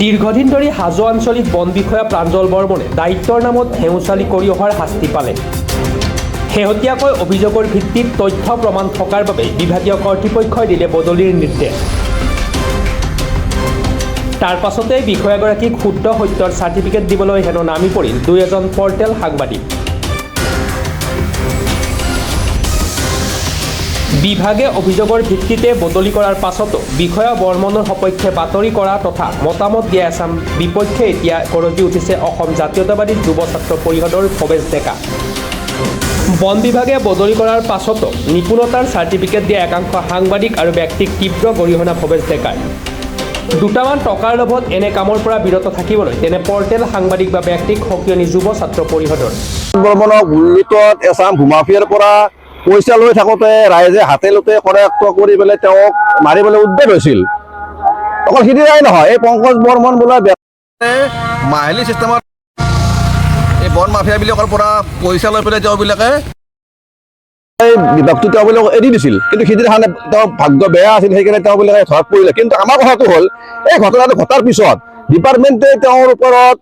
দীৰ্ঘদিন ধৰি হাজো আঞ্চলিক বন বিষয়া প্ৰাঞ্জল বৰ্মনে দায়িত্বৰ নামত হেউচালি কৰি অহাৰ শাস্তি পালে। শেহতীয়াকৈ অভিযোগৰ ভিত্তিত তথ্য প্ৰমাণ থকাৰ বাবে বিভাগীয় কৰ্তৃপক্ষই দিলে বদলিৰ নিৰ্দেশ। তাৰ পাছতে বিষয়াগৰাকীক শুদ্ধ সত্যৰ চাৰ্টিফিকেট দিবলৈ হেনো নামি পৰিল দুই এজন পৰ্টেল সাংবাদিক। বিভাগে অভিযোগৰ ভিত্তিতে বদলি কৰাৰ পাছতো বিষয়া বৰ্মনৰ সপক্ষে বাতৰি কৰা তথা মতামত দিয়া এচাম বিপক্ষে এতিয়া গৰজি উঠিছে অসম জাতীয়তাবাদী যুৱ ছাত্ৰ পৰিষদৰ ভৱেশ ডেকা। বন বিভাগে বদলি কৰাৰ পাছতো নিপুণতাৰ চাৰ্টিফিকেট দিয়া একাংশ সাংবাদিক আৰু ব্যক্তিক তীব্ৰ গৰিহণা ভৱেশ ডেকাৰ। দুটামান টকাৰ লোভত এনে কামৰ পৰা বিৰত থাকিবলৈ তেনে পৰ্টেল সাংবাদিক বা ব্যক্তিক সকিয়নি যুৱ ছাত্ৰ পৰিষদৰ। বৰ্মনক উল্লুটত এচাম ভূমাফিয়াৰ পৰা পইচা লৈ থাকোঁতে ৰাইজে হাতে লোতে কৰায়ত্ব কৰি পেলাই তেওঁক মাৰিবলৈ উদ্যত হৈছিল। অকল সিদিনাই নহয়, এই পংকজ বৰ্মন বোলা ব্যক্তিয়ে মাহিলী চিষ্টেমত এই বন মাফিয়াবিলাকৰ পৰা পইচা লৈ পেলাই তেওঁবিলাকে এই বিভাগটো তেওঁবিলাকক এৰি দিছিল। কিন্তু সিদিনাখনে তেওঁ ভাগ্য বেয়া আছিল, সেইকাৰণে তেওঁবিলাকে ধৰাত পৰিলে। কিন্তু আমাৰ কথাটো হ'ল, এই ঘটনাটো ঘটাৰ পিছত ডিপাৰ্টমেণ্টে তেওঁৰ ওপৰত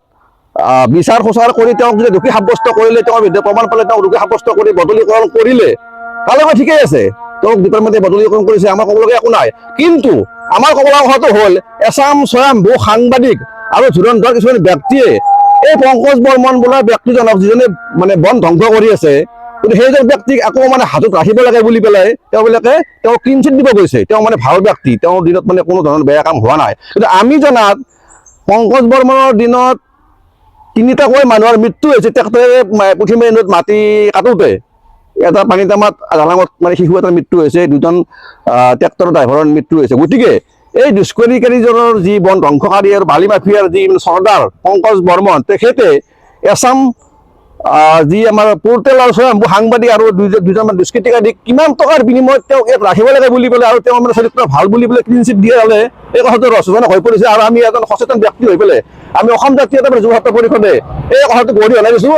বিচাৰ খোচাৰ কৰি তেওঁক যদি দোষী সাব্যস্ত কৰিলে, তেওঁৰ বিৰুদ্ধে প্ৰমাণ পালে তেওঁক দোষী সাব্যস্ত কৰি বদলীকৰণ কৰিলে, তালৈকে ঠিকেই আছে, তেওঁক ডিপাৰ্টমেণ্টে বদলীকৰণ কৰিছে, আমাৰ ক'বলগীয়া একো নাই। কিন্তু আমাৰ ক'বলগীয়া কথাটো হ'ল, এচাম স্বয়ম্ভূ সাংবাদিক আৰু ধুৰন্ধৰ কিছুমান ব্যক্তিয়ে এই পংকজ বৰ্মন বোলা ব্যক্তিজনক যিজনে মানে বন ধ্বংস কৰি আছে, কিন্তু সেইজন ব্যক্তিক আকৌ মানে হাতত ৰাখিব লাগে বুলি পেলাই তেওঁবিলাকে তেওঁ ক্লিন চিট দিব গৈছে। তেওঁ মানে ভাল ব্যক্তি, তেওঁৰ দিনত মানে কোনো ধৰণৰ বেয়া কাম হোৱা নাই। কিন্তু আমি জনাত পংকজ বৰ্মনৰ দিনত 3টাকৈ মানুহৰ মৃত্যু হৈছে ট্ৰেক্টৰে পুঠিমাৰী নৈত মাটি কাটোতে। এটা পানীতামাত জালাঙত মানে শিশু এটাৰ মৃত্যু হৈছে, 2জন ট্ৰেক্টৰ ড্ৰাইভাৰৰ মৃত্যু হৈছে। গতিকে এই দুষ্কৰিকাৰীজনৰ যি বন ধ্বংসকাৰী আৰু বালি মাফিয়াৰ যি চৰ্দাৰ পংকজ বৰ্মন, তেখেতে এচাম যি আমাৰ পৰ্টেলৰ স্বয়ম্ভূ সাংবাদিক আৰু দুজনমান দুষ্কৃতিকাৰীক কিমান টকাৰ বিনিময়ত তেওঁক ইয়াত ৰাখিব লাগে বুলি পেলাই আৰু তেওঁ মানে চৰিত্ৰ ভাল বুলি পেলাই ক্লিন চিট দিয়ে হ'লে এই কথাটো ৰসজনক হৈ পৰিছে। আৰু আমি এজন সচেতন ব্যক্তি হৈ পেলাই আমি অসম জাতীয়তাবাদী যুৱ ছাত্ৰ পৰিষদে এই কথাটো গঢ়ি অনাই দিছোঁ।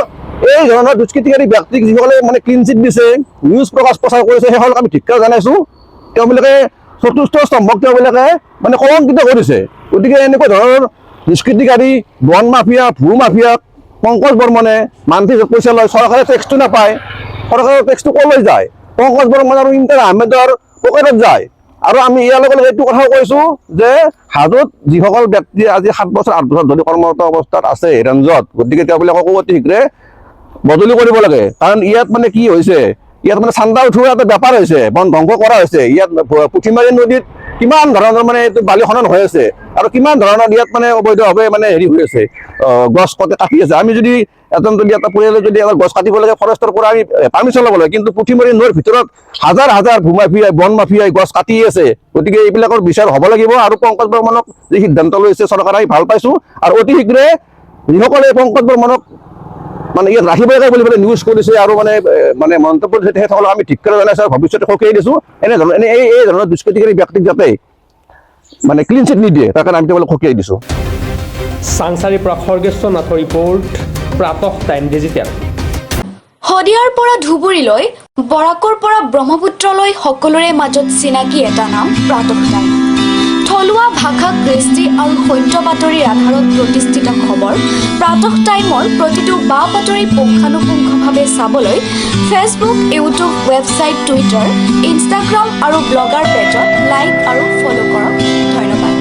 এই ধৰণৰ দুষ্কৃতিকাৰী ব্যক্তিক যিসকলে মানে ক্লিন চিট দিছে, নিউজ প্ৰচাৰ কৰিছে, সেইসকলক আমি ধিক্কাৰ জনাইছোঁ। তেওঁবিলাকে চতুৰ্থ স্তম্ভক তেওঁবিলাকে মানে কলংকিত কৰিছে। গতিকে এনেকুৱা ধৰণৰ দুষ্কৃতিকাৰী বন মাফিয়া ভূ মাফিয়াক পংকজ বৰ্মনে মান্থলি পইচা লয়, চৰকাৰে টেক্সটো নাপায়, চৰকাৰৰ টেক্সটো ক'লৈ যায়? পংকজ বৰ্মন আৰু ইমতাজ আহমেদৰ পকেটত যায়। আৰু আমি ইয়াৰ লগে লগে এইটো কথাও কৈছোঁ যে হাজোত যিসকল ব্যক্তি আজি 7 বছৰ 8 বছৰ ধৰি কৰ্মৰত অৱস্থাত আছে ৰেঞ্জত, গতিকে তেওঁবিলাককো অতি শীঘ্ৰে বদলি কৰিব লাগে। কাৰণ ইয়াত মানে কি হৈছে, ইয়াত মানে চান্দা উঠোৱা এটা বেপাৰ হৈছে, বন ধ্বংস কৰা হৈছে। ইয়াত পুঠিমাৰী নদীত কিমান ধৰণৰ মানে এইটো বালি খনন হৈ আছে আৰু কিমান ধৰণৰ ইয়াত মানে অবৈধভাৱে মানে হেৰি হৈ আছে, গছ কাটি আছে। আমি যদি এজন যদি এটা পৰিয়ালে যদি এটা গছ কাটিব লাগে, ফৰেষ্টৰ পৰা আমি পাৰ্মিশ্যন ল'ব লাগে, কিন্তু পুঠিমাৰী নৈৰ ভিতৰত হাজাৰ হাজাৰ ভূমাফিয়াই বন মাফিয়াই গছ কাটি আছে। গতিকে এইবিলাকৰ বিচাৰ হ'ব লাগিব। আৰু পংকজ বৰ্মনক যি সিদ্ধান্ত লৈছে চৰকাৰে আমি ভাল পাইছোঁ। আৰু অতি শীঘ্ৰে যিসকলে পংকজ বৰ্মনক মানে ইয়াত ৰাখিব লাগে বুলি পেলাই নিউজ কৰিছে আৰু মানে মন্তব্য দিছে, তেখেতসকলক আমি ধিক্কাৰ জনাইছোঁ আৰু ভৱিষ্যতে সকীয়াই দিছোঁ। এই ধৰণৰ দুষ্কৃতিকাৰী ব্যক্তিক যাতে মানে ক্লিন চিট নিদিয়ে, তাৰ কাৰণে আমি তেওঁলোকক সকীয়াই দিছোঁ। চাংচাৰীৰ পৰা খৰ্গেশ্বৰ নাথৰ ৰিপৰ্ট, প্ৰাতঃ টাইম ডিজিটেল। শদিয়াৰ পৰা ধুবুৰীলৈ, বৰাকৰ পৰা ব্ৰহ্মপুত্ৰলৈ সকলোৰে মাজত চিনাকি এটা নাম প্ৰাতঃ টাইম। থলুৱা ভাষা, কৃষ্টি আৰু সত্য বাতৰিৰ আধাৰত প্ৰতিষ্ঠিত খবৰ প্ৰাতঃ টাইমৰ প্ৰতিটো বা বাতৰি পুংখানুপুংখভাৱে চাবলৈ Facebook, YouTube, website, Twitter, Instagram আৰু ব্লগাৰ পেজত লাইক আৰু ফ'ল' কৰক। ধন্যবাদ।